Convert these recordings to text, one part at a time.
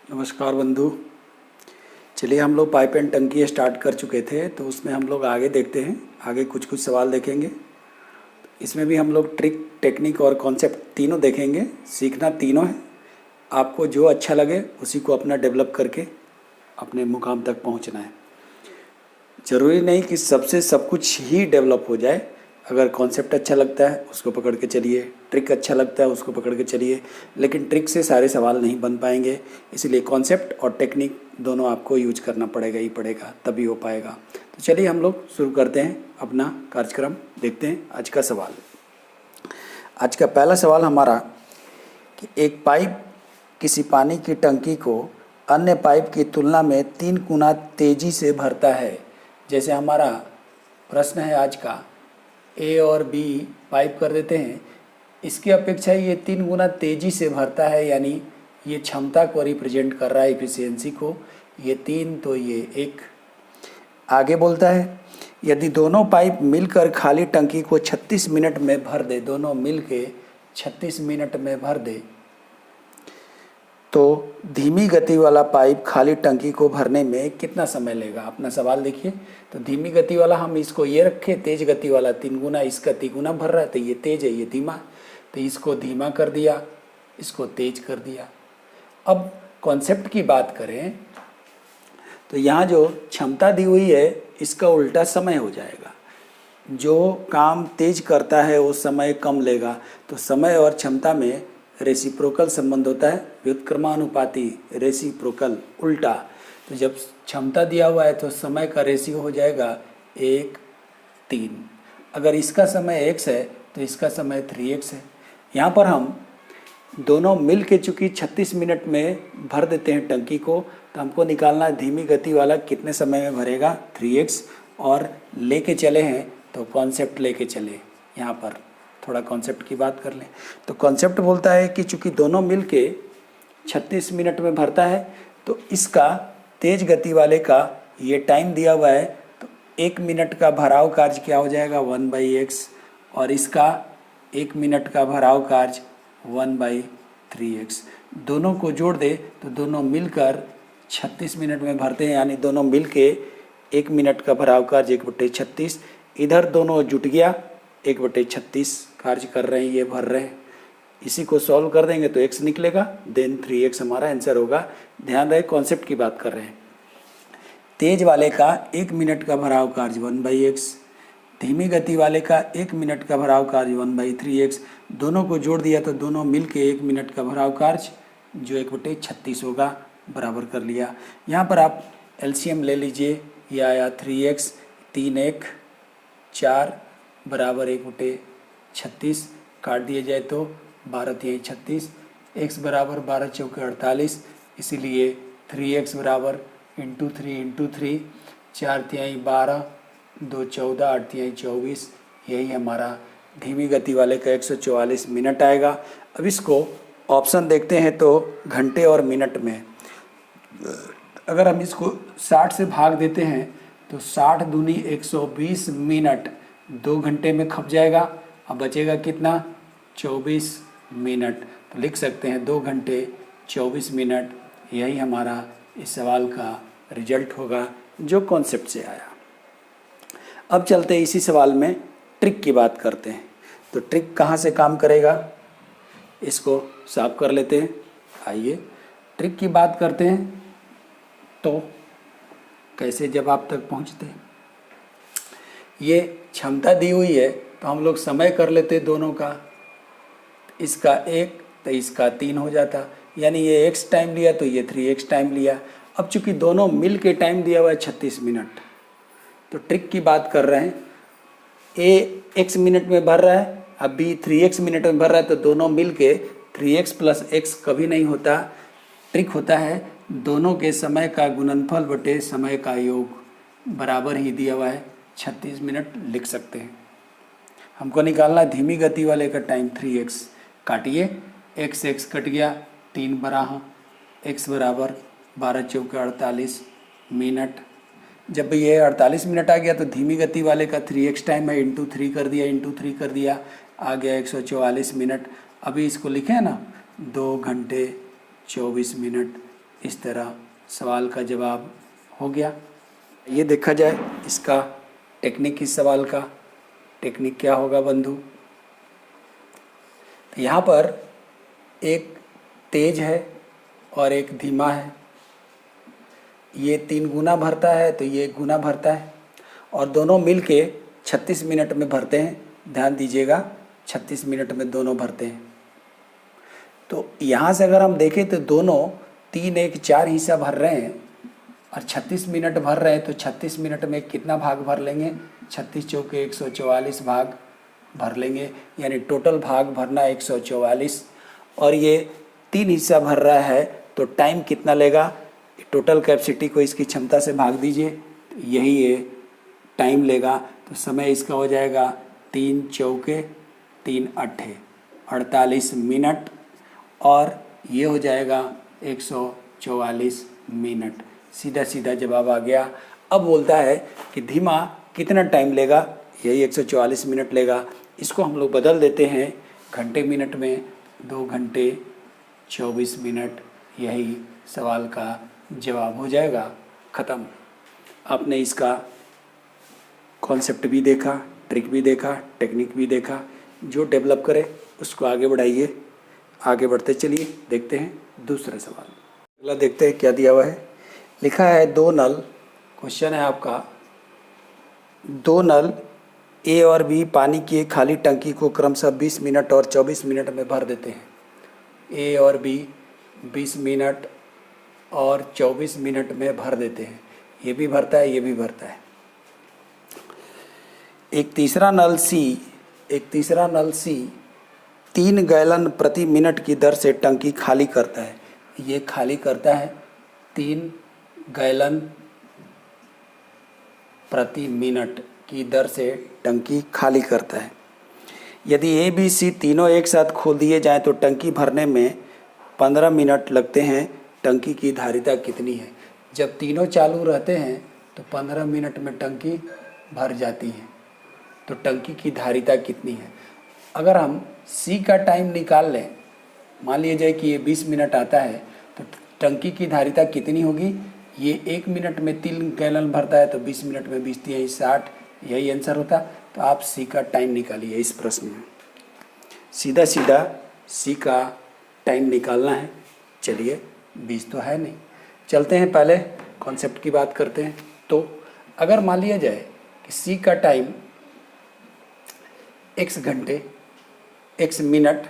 नमस्कार बंधु। चलिए, हम लोग पाइप एंड टंकी स्टार्ट कर चुके थे, तो उसमें हम लोग आगे देखते हैं। आगे कुछ कुछ सवाल देखेंगे। इसमें भी हम लोग ट्रिक, टेक्निक और कॉन्सेप्ट तीनों देखेंगे। सीखना तीनों है। आपको जो अच्छा लगे उसी को अपना डेवलप करके अपने मुकाम तक पहुंचना है। ज़रूरी नहीं कि सबसे सब कुछ ही डेवलप हो जाए। अगर कॉन्सेप्ट अच्छा लगता है उसको पकड़ के चलिए, ट्रिक अच्छा लगता है उसको पकड़ के चलिए, लेकिन ट्रिक से सारे सवाल नहीं बन पाएंगे। इसलिए कॉन्सेप्ट और टेक्निक दोनों आपको यूज करना पड़ेगा ही पड़ेगा, तभी हो पाएगा। तो चलिए हम लोग शुरू करते हैं अपना कार्यक्रम। देखते हैं आज का सवाल। आज का पहला सवाल हमारा कि एक पाइप किसी पानी की टंकी को अन्य पाइप की तुलना में 3 गुना तेज़ी से भरता है। जैसे हमारा प्रश्न है आज का, ए और बी पाइप कर देते हैं, इसकी अपेक्षा ये 3 गुना तेज़ी से भरता है, यानी ये क्षमता को रिप्रेजेंट कर रहा है, इफिशियंसी को। ये 3 तो ये 1। आगे बोलता है यदि दोनों पाइप मिलकर खाली टंकी को 36 मिनट में भर दे, दोनों मिल के 36 मिनट में भर दे, तो धीमी गति वाला पाइप खाली टंकी को भरने में कितना समय लेगा। अपना सवाल देखिए। तो धीमी गति वाला हम इसको ये रखें, तेज गति वाला 3 गुना, इसका 3 गुना भर रहा है, तो ये तेज है, ये धीमा। तो इसको धीमा कर दिया, इसको तेज कर दिया। अब कॉन्सेप्ट की बात करें तो यहाँ जो क्षमता दी हुई है इसका उल्टा समय हो जाएगा। जो काम तेज करता है वो समय कम लेगा। तो समय और क्षमता में रेसिप्रोकल संबंध होता है, व्युत्क्रमानुपाती, रेसिप्रोकल, उल्टा। तो जब क्षमता दिया हुआ है तो समय का रेशियो हो जाएगा 1:3। अगर इसका समय x है तो इसका समय 3x है। यहाँ पर हम दोनों मिल के चूँकि 36 मिनट में भर देते हैं टंकी को, तो हमको निकालना है धीमी गति वाला कितने समय में भरेगा, 3x। और लेके चले हैं तो कॉन्सेप्ट लेके चले। यहाँ पर थोड़ा कॉन्सेप्ट की बात कर लें तो कॉन्सेप्ट बोलता है कि चूँकि दोनों मिल के 36 मिनट में भरता है, तो इसका तेज गति वाले का ये टाइम दिया हुआ है, तो 1 मिनट का भराव कार्य क्या हो जाएगा, 1/x। और इसका 1 मिनट का भराव कार्य 1/3x। दोनों को जोड़ दे तो दोनों मिलकर 36 मिनट में भरते हैं, यानी दोनों मिल के 1 मिनट का भराव कार्य 1/36। इधर दोनों जुट गया, 1/36 कार्य कर रहे हैं, ये भर रहे हैं। इसी को सॉल्व कर देंगे तो x निकलेगा, देन 3x हमारा आंसर होगा। ध्यान रहे कॉन्सेप्ट की बात कर रहे हैं। तेज वाले का 1 मिनट का भराव कार्य 1/x, धीमी गति वाले का 1 मिनट का भराव कार्य 1/3x। दोनों को जोड़ दिया तो दोनों मिल के 1 मिनट का भराव कार्य जो 1/36 होगा, बराबर कर लिया। यहाँ पर आप एलसीएम ले लीजिए, ये आया 3x, 3 1 4 बराबर 1/36, काट दिया जाए तो 12×3=36, x बराबर 12×4=48, इसीलिए 3x बराबर ×3 4×3=12, 2×14, 8×3=24। यही हमारा धीमी गति वाले का 144 मिनट आएगा। अब इसको ऑप्शन देखते हैं तो घंटे और मिनट में, अगर हम इसको 60 से भाग देते हैं तो 60 दूनी 120 मिनट 2 घंटे में खप जाएगा। अब बचेगा कितना, 24 मिनट। तो लिख सकते हैं 2 घंटे 24 मिनट। यही हमारा इस सवाल का रिजल्ट होगा जो कॉन्सेप्ट से आया। अब चलते हैं इसी सवाल में ट्रिक की बात करते हैं। तो ट्रिक कहाँ से काम करेगा, इसको साफ कर लेते हैं। आइए ट्रिक की बात करते हैं। तो कैसे जवाब तक पहुँचते हैं, ये क्षमता दी हुई है तो हम लोग समय कर लेते दोनों का, इसका 1 तो इसका 3 हो जाता, यानी ये x टाइम लिया तो ये 3x टाइम लिया। अब चूंकि दोनों मिल के टाइम दिया हुआ है 36 मिनट, तो ट्रिक की बात कर रहे हैं, a x मिनट में भर रहा है, अब b 3x मिनट में भर रहा है, तो दोनों मिल के 3x + x कभी नहीं होता। ट्रिक होता है दोनों के समय का गुणनफल बटे समय का योग, बराबर ही दिया हुआ है 36 मिनट लिख सकते हैं। हमको निकालना धीमी गति वाले का टाइम 3x, काटिए, x कट गया, 3 बराह, x बराबर 12×4=48 मिनट। जब ये 48 मिनट आ गया तो धीमी गति वाले का 3x टाइम है, ×3 कर दिया, ×3 कर दिया, आ गया 144 मिनट। अभी इसको लिखे ना 2 घंटे 24 मिनट, इस तरह सवाल का जवाब हो गया। ये देखा जाए इसका टेक्निक, इस सवाल का टेक्निक क्या होगा बंधु। तो यहाँ पर एक तेज है और एक धीमा है। ये 3 गुना भरता है तो ये 1 गुना भरता है और दोनों मिलके 36 मिनट में भरते हैं। ध्यान दीजिएगा 36 मिनट में दोनों भरते हैं। तो यहाँ से अगर हम देखें तो दोनों 3, 1, 4 हिस्सा भर रहे हैं और 36 मिनट भर रहे हैं। तो 36 मिनट में कितना भाग भर लेंगे? 36 चौके 144 भाग भर लेंगे, यानी टोटल भाग भरना 144। और ये 3 हिस्सा भर रहा है तो टाइम कितना लेगा? टोटल कैपेसिटी को इसकी क्षमता से भाग दीजिए, यही ये टाइम लेगा। तो समय इसका हो जाएगा 3 चौके 3 अट्ठे 48 मिनट और ये हो जाएगा 144 मिनट। सीधा सीधा जवाब आ गया। अब बोलता है कि धीमा कितना टाइम लेगा? यही 144 मिनट लेगा। इसको हम लोग बदल देते हैं घंटे मिनट में, 2 घंटे 24 मिनट। यही सवाल का जवाब हो जाएगा। ख़त्म। आपने इसका कॉन्सेप्ट भी देखा, ट्रिक भी देखा, टेक्निक भी देखा। जो डेवलप करे उसको आगे बढ़ाइए। आगे बढ़ते चलिए, देखते हैं दूसरा सवाल। अगला देखते हैं क्या दिया हुआ है। लिखा है 2 नल, क्वेश्चन है आपका, 2 नल ए और बी पानी की एक खाली टंकी को क्रमशः 20 मिनट और 24 मिनट में भर देते हैं। ए और बी 20 मिनट और 24 मिनट में भर देते हैं। ये भी भरता है, ये भी भरता है। एक तीसरा नल सी 3 गैलन प्रति मिनट की दर से टंकी खाली करता है। ये खाली करता है 3 गैलन प्रति मिनट की दर से टंकी खाली करता है। यदि ए बी सी तीनों एक साथ खोल दिए जाएं तो टंकी भरने में 15 मिनट लगते हैं। टंकी की धारिता कितनी है? जब तीनों चालू रहते हैं तो 15 मिनट में टंकी भर जाती है। तो टंकी की धारिता कितनी है? अगर हम सी का टाइम निकाल लें, मान लीजिए कि ये 20 मिनट आता है, तो टंकी की धारिता कितनी होगी? ये 1 मिनट में 3 गैलन भरता है तो 20 मिनट में 20 3 60, यही आंसर होता। तो आप सी का टाइम निकालिए इस प्रश्न में। सीधा सीधा सी का टाइम निकालना है। चलिए 20 तो है नहीं, चलते हैं पहले कॉन्सेप्ट की बात करते हैं। तो अगर मान लिया जाए कि सी का टाइम x घंटे, x मिनट,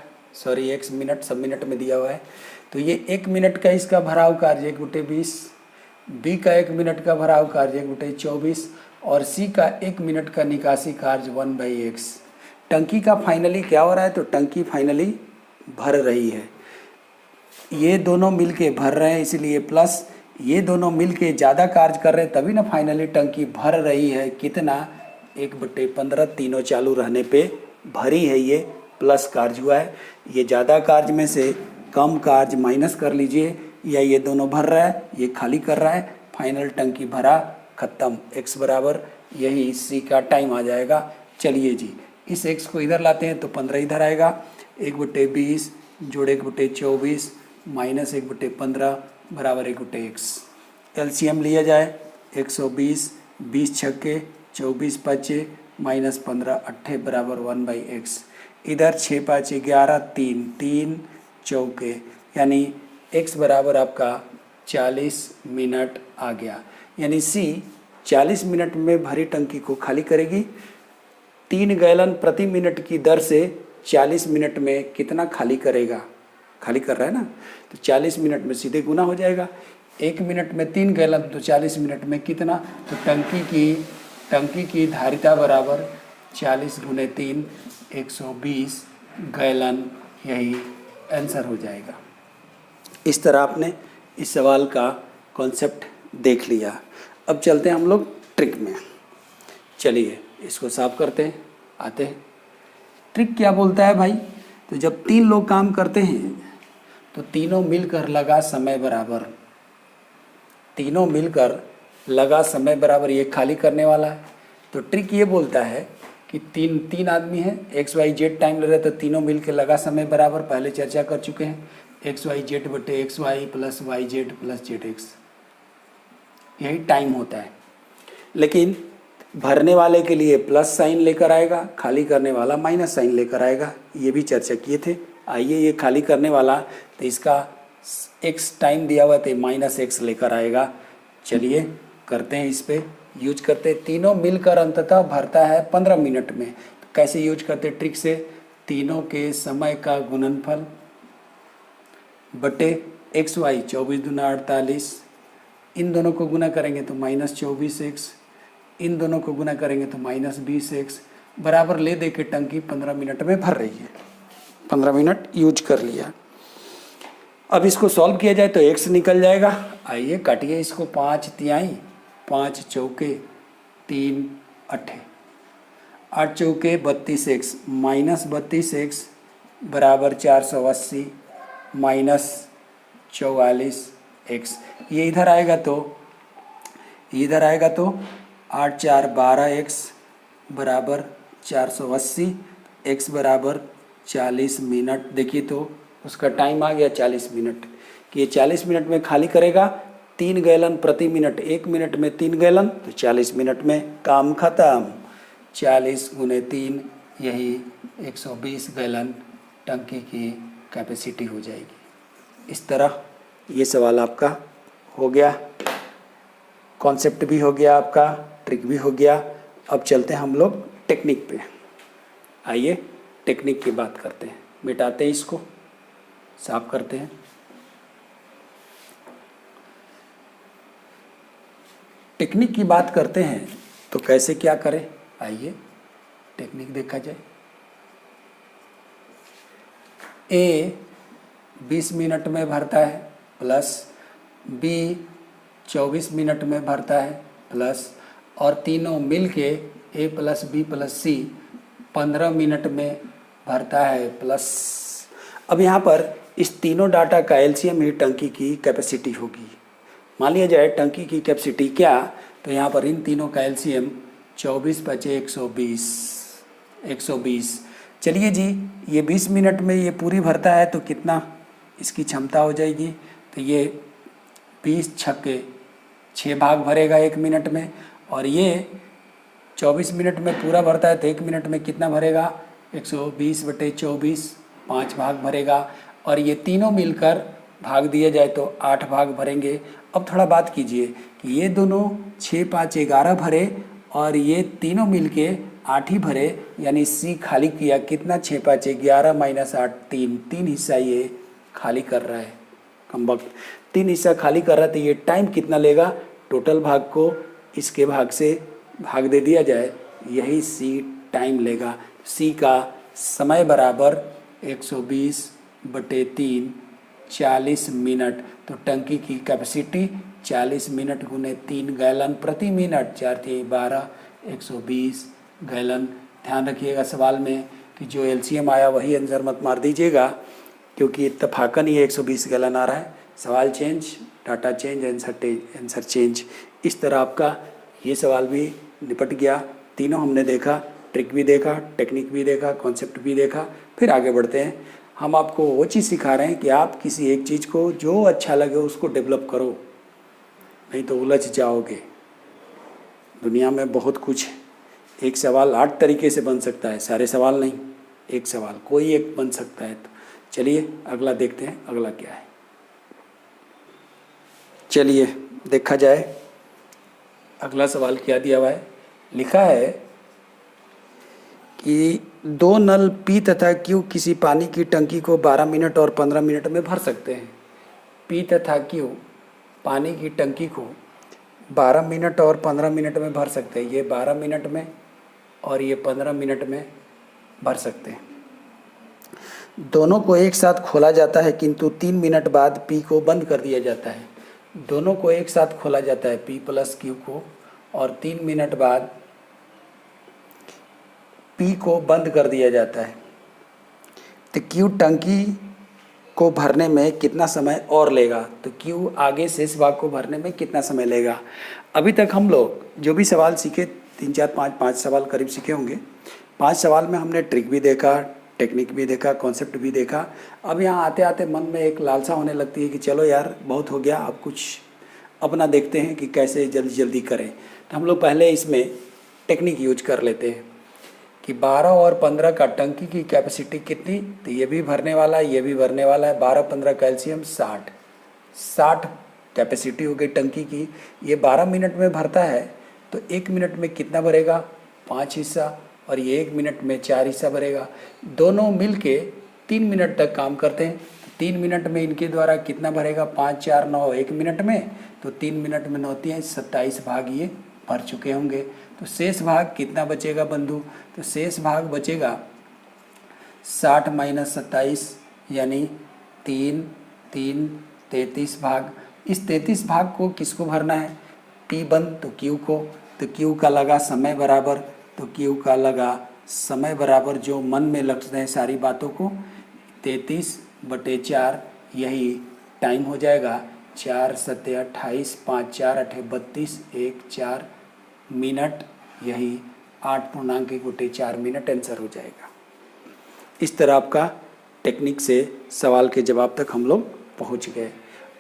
सब मिनट में दिया हुआ है। तो ये 1 मिनट का इसका भराव कार्य 1/20, बी का 1 मिनट का भराव कार्य 1/24 और सी का 1 मिनट का निकासी कार्य 1/x। टंकी का फाइनली क्या हो रहा है? तो टंकी फाइनली भर रही है। ये दोनों मिलके भर रहे हैं, इसलिए प्लस, ये दोनों मिलके ज़्यादा कार्य कर रहे हैं तभी ना फाइनली टंकी भर रही है। कितना? 1/15 तीनों चालू रहने पे भरी है। ये प्लस कार्य हुआ है। ये ज़्यादा कार्य में से कम कार्य माइनस कर लीजिए, या ये दोनों भर रहा है, ये खाली कर रहा है, फाइनल टंकी भरा, ख़त्म। x बराबर यही सी का टाइम आ जाएगा। चलिए जी, इस x को इधर लाते हैं तो 15 इधर आएगा। 1/20 जोड़ 1/24 माइनस 1/15 बराबर 1/x। एलसीएम लिया जाए 120, 20 छक्के 24 पचे माइनस 15 अट्ठे बराबर 1/x। इधर 6 5 11 3 चौके, यानी x बराबर आपका 40 मिनट आ गया। यानी सी 40 मिनट में भरी टंकी को खाली करेगी। 3 गैलन प्रति मिनट की दर से 40 मिनट में कितना खाली करेगा? खाली कर रहा है ना, तो 40 मिनट में सीधे गुना हो जाएगा। 1 मिनट में 3 गैलन तो 40 मिनट में कितना? तो टंकी की धारिता बराबर 40 × 3 120 गैलन, यही आंसर हो जाएगा। इस तरह आपने इस सवाल का कॉन्सेप्ट देख लिया। अब चलते हैं हम लोग ट्रिक में। चलिए इसको साफ करते हैं, आते हैं। ट्रिक क्या बोलता है भाई? तो जब 3 लोग काम करते हैं तो तीनों मिलकर लगा समय बराबर, तीनों मिलकर लगा समय बराबर, ये खाली करने वाला है। तो ट्रिक ये बोलता है कि तीन आदमी हैं, XYZ टाइम ले रहे, तो तीनों मिलकर लगा समय बराबर, पहले चर्चा कर चुके हैं। एक्स वाई जेड बटे x y plus y z plus z x, यही टाइम होता है। लेकिन भरने वाले के लिए प्लस साइन लेकर आएगा, खाली करने वाला माइनस साइन लेकर आएगा, ये भी चर्चा किए थे। आइए ये खाली करने वाला तो इसका एक्स टाइम दिया हुआ तो माइनस एक्स लेकर आएगा। चलिए करते हैं, इस पे यूज करते हैं। तीनों मिलकर अंततः भरता है 15 मिनट में। तो कैसे यूज करते हैं ट्रिक से, तीनों के समय का गुणनफल बटे एक्स वाई 24 दूना 48, इन दोनों को गुना करेंगे तो माइनस 24x, इन दोनों को गुना करेंगे तो माइनस 20x, बराबर ले दे के टंकी 15 मिनट में भर रही है। 15 मिनट यूज कर लिया। अब इसको सॉल्व किया जाए तो x निकल जाएगा। आइए काटिए इसको, 5 तिहाई 5 चौके 3 अट्ठे, 8 चौके 32x माइनस 32x बराबर 480 माइनस 44x। ये इधर आएगा तो 8 4 12x बराबर 480, x बराबर 40 मिनट। देखिए तो उसका टाइम आ गया 40 मिनट, कि ये 40 मिनट में खाली करेगा 3 गैलन प्रति मिनट, 1 मिनट में 3 गैलन, तो 40 मिनट में काम खत्म। 40 गुने 3 यही 120 गैलन टंकी की कैपेसिटी हो जाएगी। इस तरह ये सवाल आपका हो गया, कॉन्सेप्ट भी हो गया आपका, ट्रिक भी हो गया। अब चलते हैं हम लोग टेक्निक पे। आइए टेक्निक की बात करते हैं, मिटाते हैं इसको, साफ करते हैं। टेक्निक की बात करते हैं तो कैसे क्या करें, आइए टेक्निक देखा जाए। ए 20 मिनट में भरता है प्लस बी 24 मिनट में भरता है प्लस, और तीनों मिलके ए प्लस बी प्लस सी 15 मिनट में भरता है प्लस। अब यहाँ पर इस तीनों डाटा का एलसीएम ही टंकी की कैपेसिटी होगी। मान लिया जाए टंकी की कैपेसिटी क्या, तो यहाँ पर इन तीनों का एलसीएम 24 बचे 120। चलिए जी, ये 20 मिनट में ये पूरी भरता है तो कितना इसकी क्षमता हो जाएगी, तो ये 20 छक्के 6 भाग भरेगा 1 मिनट में, और ये 24 मिनट में पूरा भरता है तो 1 मिनट में कितना भरेगा, 120 बटे 24 5 भाग भरेगा, और ये तीनों मिलकर भाग दिया जाए तो 8 भाग भरेंगे। अब थोड़ा बात कीजिए कि ये दोनों 6 5 11 भरे और ये तीनों मिलके 8 ही भरे, यानी सी खाली किया कितना, 6 5 11 माइनस 8 3 हिस्सा ये खाली कर रहा है। कम वक्त 3 हिस्सा खाली कर रहा है, तो ये टाइम कितना लेगा, टोटल भाग को इसके भाग से भाग दे दिया जाए, यही सी टाइम लेगा। सी का समय बराबर 120 बटे 3 40 मिनट, तो टंकी की कैपेसिटी 40 मिनट गुने 3 गैलन प्रति मिनट, 4 3 12 120 गैलन। ध्यान रखिएगा सवाल में कि जो एलसीएम आया वही आंसर मत मार दीजिएगा, क्योंकि इत्तफाकन ये 120 गैलन आ रहा है। सवाल change, data change, answer change. इस तरह आपका ये सवाल भी निपट गया। तीनों हमने देखा, ट्रिक भी देखा, टेक्निक भी देखा, कॉन्सेप्ट भी देखा। फिर आगे बढ़ते हैं। हम आपको वो चीज़ सिखा रहे हैं कि आप किसी एक चीज़ को जो अच्छा लगे उसको डेवलप करो, नहीं तो उलझ जाओगे। दुनिया में बहुत कुछ है, एक सवाल 8 तरीके से बन सकता है, सारे सवाल नहीं, एक सवाल कोई एक बन सकता है। तो चलिए अगला देखते हैं, अगला क्या है। चलिए देखा जाए अगला सवाल क्या दिया हुआ है। लिखा है कि 2 नल पी तथा क्यू किसी पानी की टंकी को 12 मिनट और 15 मिनट में भर सकते हैं। पी तथा क्यू पानी की टंकी को 12 मिनट और 15 मिनट में भर सकते हैं। ये 12 मिनट में और ये 15 मिनट में भर सकते हैं। दोनों को एक साथ खोला जाता है, किंतु 3 मिनट बाद पी को बंद कर दिया जाता है। दोनों को एक साथ खोला जाता है, पी प्लस क्यू को, और 3 मिनट बाद पी को बंद कर दिया जाता है। तो क्यू टंकी को भरने में कितना समय और लेगा, तो क्यू आगे शेष भाग को भरने में कितना समय लेगा। अभी तक हम लोग जो भी सवाल सीखे, 3 4 5 सवाल करीब सीखे होंगे। 5 सवाल में हमने ट्रिक भी देखा, टेक्निक भी देखा, कॉन्सेप्ट भी देखा। अब यहाँ आते आते मन में एक लालसा होने लगती है कि चलो यार बहुत हो गया, अब कुछ अपना देखते हैं कि कैसे जल्दी जल्दी करें। तो हम लोग पहले इसमें टेक्निक यूज कर लेते हैं कि 12 और 15 का टंकी की कैपेसिटी कितनी, तो ये भी भरने वाला है, ये भी भरने वाला है। 12 15 कैल्शियम 60 कैपेसिटी हो गई टंकी की। ये 12 मिनट में भरता है, तो 1 मिनट में कितना भरेगा, 5 हिस्सा, और ये 1 मिनट में 4 हिस्सा भरेगा। दोनों मिल के 3 मिनट तक काम करते हैं। 3 मिनट में इनके द्वारा कितना भरेगा, 5 4 9, 1 मिनट में, तो 3 मिनट में 9 3 27 भाग ये भर चुके होंगे। तो शेष भाग कितना बचेगा बंधु, तो शेष भाग बचेगा 60 माइनस 27 यानी 3 3 33 भाग। इस 33 भाग को किसको भरना है, P बंद तो Q को, तो Q का लगा समय बराबर, तो Q का लगा समय बराबर जो मन में लगते हैं सारी बातों को 33/4 यही टाइम हो जाएगा। 4 7 28, 5 4 8 32, 1 4 मिनट, यही 8.1/4 मिनट आंसर हो जाएगा। इस तरह आपका टेक्निक से सवाल के जवाब तक हम लोग पहुंच गए।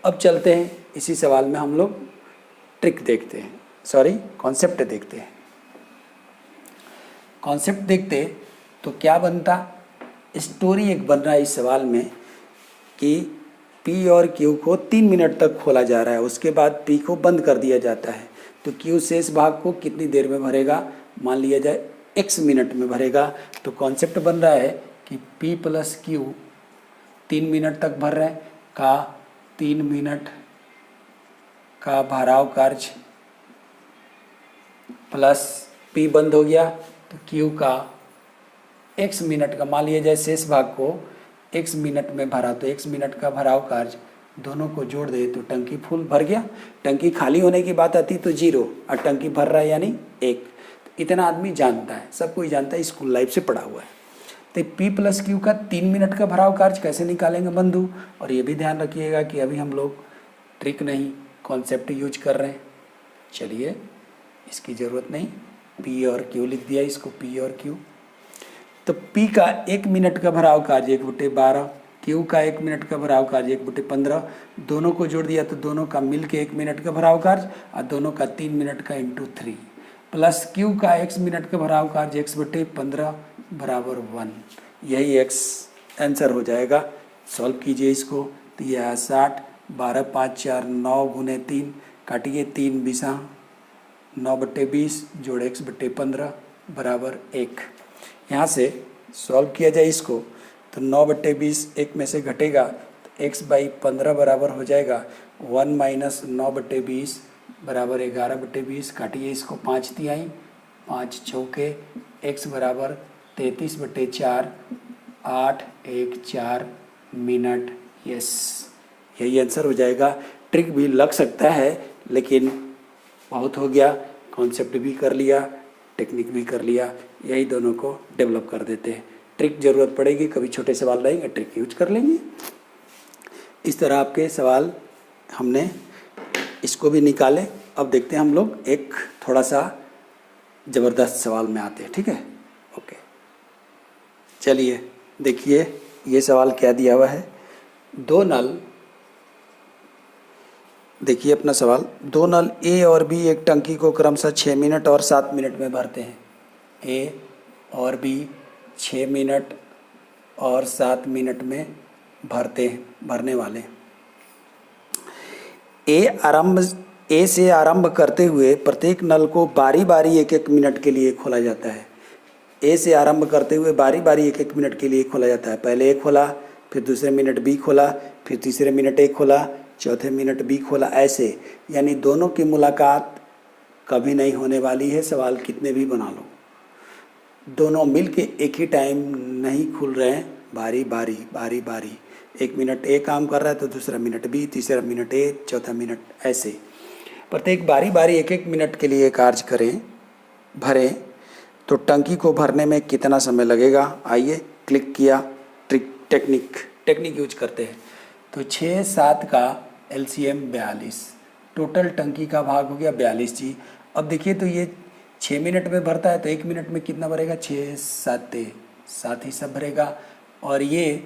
अब चलते हैं इसी सवाल में हम लोग ट्रिक देखते हैं, सॉरी कॉन्सेप्ट देखते हैं। कॉन्सेप्ट देखते तो क्या बनता, स्टोरी एक बन रहा है इस सवाल में कि P और Q को 3 मिनट तक खोला जा रहा है, उसके बाद P को बंद कर दिया जाता है। तो Q शेष भाग को कितनी देर में भरेगा, मान लिया जाए x मिनट में भरेगा। तो कॉन्सेप्ट बन रहा है कि P प्लस Q 3 मिनट तक भर रहे हैं का 3 मिनट का भराव कार्य प्लस P बंद हो गया, तो Q का x मिनट का, मान लिया जाए शेष भाग को x मिनट में भरा, तो x मिनट का भराव कार्य दोनों को जोड़ दे तो टंकी फुल भर गया। टंकी खाली होने की बात आती तो 0, और टंकी भर रहा है यानी 1। इतना आदमी जानता है, सब कोई जानता है, स्कूल लाइफ से पढ़ा हुआ है। तो P प्लस Q का 3 मिनट का भराव कार्य कैसे निकालेंगे बंधु, और ये भी ध्यान रखिएगा कि अभी हम लोग ट्रिक नहीं कॉन्सेप्ट यूज कर रहे हैं। चलिए इसकी ज़रूरत नहीं, P और Q लिख दिया, इसको P और Q। तो P का 1 मिनट का भराव कार्य 1/12, Q का 1 मिनट का भराव कार्य 1/15, दोनों को जोड़ दिया तो दोनों का मिल के 1 मिनट का भराव कार्य, और दोनों का 3 मिनट का इंटू 3, प्लस Q का x मिनट का भराव कार्य 1/15 बराबर 1। यही x आंसर हो जाएगा। सॉल्व कीजिए इसको, तो यह है 60, 12 5 4 9 गुने 3, काटिए 3 20 9/20 जोड़ x/15 बराबर 1। यहाँ से सॉल्व किया जाए इसको, तो 9/20 1 में से घटेगा तो x/15 बराबर हो जाएगा 1 माइनस 9/20 बराबर 11/20। काटिए इसको 5 तिहाई, 5 चौके, x बराबर 33/4, 8 1 4 मिनट। यस, यही आंसर हो जाएगा। ट्रिक भी लग सकता है, लेकिन बहुत हो गया, कॉन्सेप्ट भी कर लिया, टेक्निक भी कर लिया, यही दोनों को डेवलप कर देते हैं। ट्रिक ज़रूरत पड़ेगी, कभी छोटे सवाल रहेंगे ट्रिक यूज कर लेंगे। इस तरह आपके सवाल हमने इसको भी निकाले। अब देखते हैं हम लोग एक थोड़ा सा ज़बरदस्त सवाल में आते हैं, ठीक है। ओके, चलिए देखिए ये सवाल क्या दिया हुआ है। दो नल, देखिए अपना सवाल, दो नल A और B एक टंकी को क्रमशः 6 मिनट और 7 मिनट में भरते हैं। A और B 6 मिनट और 7 मिनट में भरने वाले। A से आरंभ करते हुए प्रत्येक नल को बारी बारी 1-1 मिनट के लिए खोला जाता है। A से आरंभ करते हुए बारी बारी 1-1 मिनट के लिए खोला जाता है। पहले A खोला, फिर दूसरे मिनट B खोला, फिर तीसरे मिनट A खोला, चौथे मिनट B खोला, ऐसे। यानी दोनों की मुलाकात कभी नहीं होने वाली है, सवाल कितने भी बना लो। दोनों मिल के एक ही टाइम नहीं खुल रहे हैं, बारी बारी। 1 मिनट A काम कर रहा है तो दूसरा मिनट B, तीसरा मिनट A, चौथा मिनट, ऐसे। प्रत्येक बारी बारी 1-1 मिनट के लिए कार्य भरें तो टंकी को भरने में कितना समय लगेगा। आइए क्लिक किया, टेक्निक यूज करते हैं। तो 6 7 का LCM 42, टोटल टंकी का भाग हो गया 42 जी। अब देखिए तो ये 6 मिनट में भरता है तो 1 मिनट में कितना भरेगा, 6 7 7 हिस्सा भरेगा और ये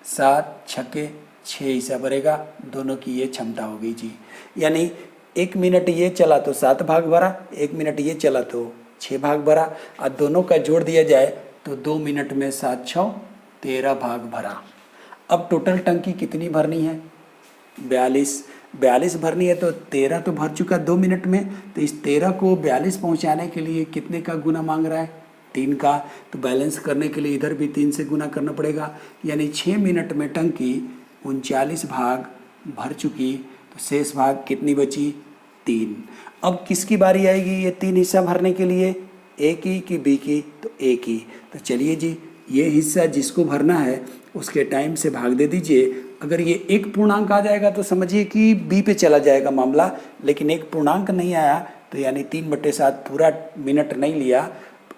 7 छक्के 6 हिस्सा भरेगा। दोनों की ये क्षमता हो गई जी। यानी 1 मिनट ये चला तो 7 भाग भरा, 1 मिनट ये चला तो 6 भाग भरा, और दोनों का जोड़ दिया जाए तो 2 मिनट में 7 6 13 भाग भरा। अब टोटल टंकी कितनी भरनी है? 42 भरनी है, तो 13 तो भर चुका 2 मिनट में, तो इस 13 को 42 पहुंचाने के लिए कितने का गुना मांग रहा है? 3 का। तो बैलेंस करने के लिए इधर भी 3 से गुना करना पड़ेगा। यानी 6 मिनट में टंकी 39 भाग भर चुकी, तो शेष भाग कितनी बची? 3। अब किसकी बारी आएगी ये 3 हिस्सा भरने के लिए? ए की कि बी की? तो ए की। तो चलिए जी, ये हिस्सा जिसको भरना है उसके टाइम से भाग दे दीजिए। अगर ये एक पूर्णांक आ जाएगा तो समझिए कि बी पे चला जाएगा मामला, लेकिन एक पूर्णांक नहीं आया तो यानी 3/7 पूरा मिनट नहीं लिया,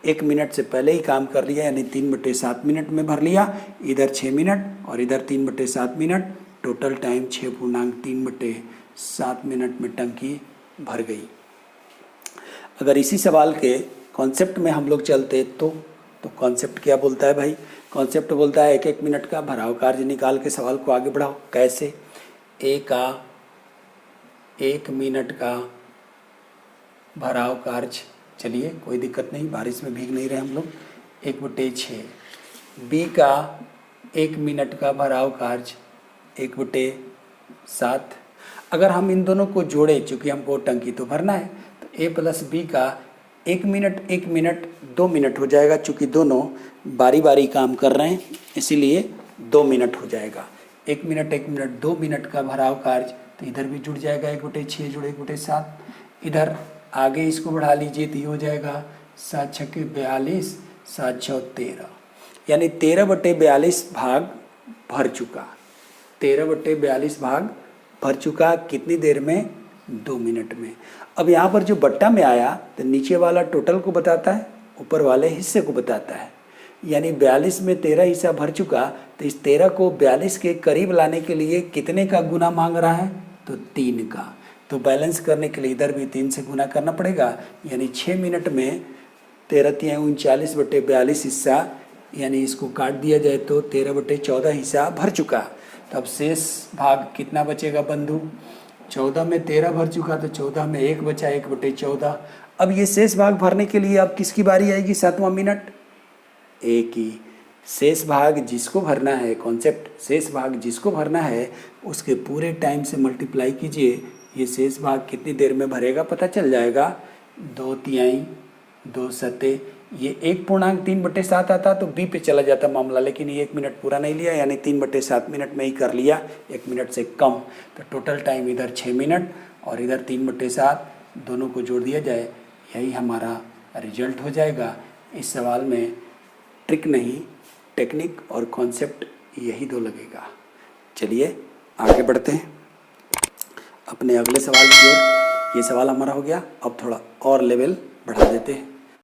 1 मिनट से पहले ही काम कर लिया, यानी 3/7 मिनट में भर लिया। इधर 6 मिनट और इधर 3/7 मिनट, टोटल टाइम 6.3/7 मिनट में टंकी भर गई। अगर इसी सवाल के कॉन्सेप्ट में हम लोग चलते तो कॉन्सेप्ट क्या बोलता है भाई? कॉन्सेप्ट बोलता है 1-1 मिनट का भराव कार्य निकाल के सवाल को आगे बढ़ाओ। कैसे? ए का 1 मिनट का भराव कार्य, चलिए कोई दिक्कत नहीं, बारिश में भीग नहीं रहे हम लोग, 1/6। बी का 1 मिनट का भराव कार्य 1/7। अगर हम इन दोनों को जोड़े, चूँकि हमको टंकी तो भरना है, तो ए प्लस बी का 1 मिनट 2 मिनट हो जाएगा। चूँकि दोनों बारी बारी काम कर रहे हैं इसीलिए 2 मिनट हो जाएगा। 1 मिनट 2 मिनट का भराव कार्य, तो इधर भी जुड़ जाएगा 1/6 जोड़े 1/7। इधर आगे इसको बढ़ा लीजिए तो ये हो जाएगा 7 छक्के 42, 7 6 13, यानी 13/42 भाग भर चुका। 13/42 भाग भर चुका कितनी देर में? 2 मिनट में। अब यहाँ पर जो बट्टा में आया तो नीचे वाला टोटल को बताता है, ऊपर वाले हिस्से को बताता है। यानी 42 में 13 हिस्सा भर चुका, तो इस 13 को 42 के करीब लाने के लिए कितने का गुना मांग रहा है? तो 3 का। तो बैलेंस करने के लिए इधर भी 3 से गुना करना पड़ेगा। यानी 6 मिनट में 13×39/42 हिस्सा, यानी इसको काट दिया जाए तो 13/14 हिस्सा भर चुका। तो अब शेष भाग कितना बचेगा बंधु? 14 में 13 भर चुका, तो 14 में 1 बचा, 1/14। अब ये शेष भाग भरने के लिए अब किसकी बारी आएगी? 7वां मिनट ए की। शेष भाग जिसको भरना है, कॉन्सेप्ट शेष भाग जिसको भरना है उसके पूरे टाइम से मल्टीप्लाई कीजिए। ये शेष भाग कितनी देर में भरेगा पता चल जाएगा। 2 तिहाई 2 सते, ये 1.3/7 आता तो बी पे चला जाता मामला, लेकिन ये 1 मिनट पूरा नहीं लिया, यानी 3/7 मिनट में ही कर लिया, 1 मिनट से कम। तो टोटल टाइम इधर 6 मिनट और इधर 3/7, दोनों को जोड़ दिया जाए, यही हमारा रिजल्ट हो जाएगा। इस सवाल में ट्रिक नहीं, टेक्निक और कॉन्सेप्ट यही 2 लगेगा। चलिए आगे बढ़ते हैं अपने अगले सवाल की ओर। ये सवाल हमारा हो गया, अब थोड़ा और लेवल बढ़ा देते हैं।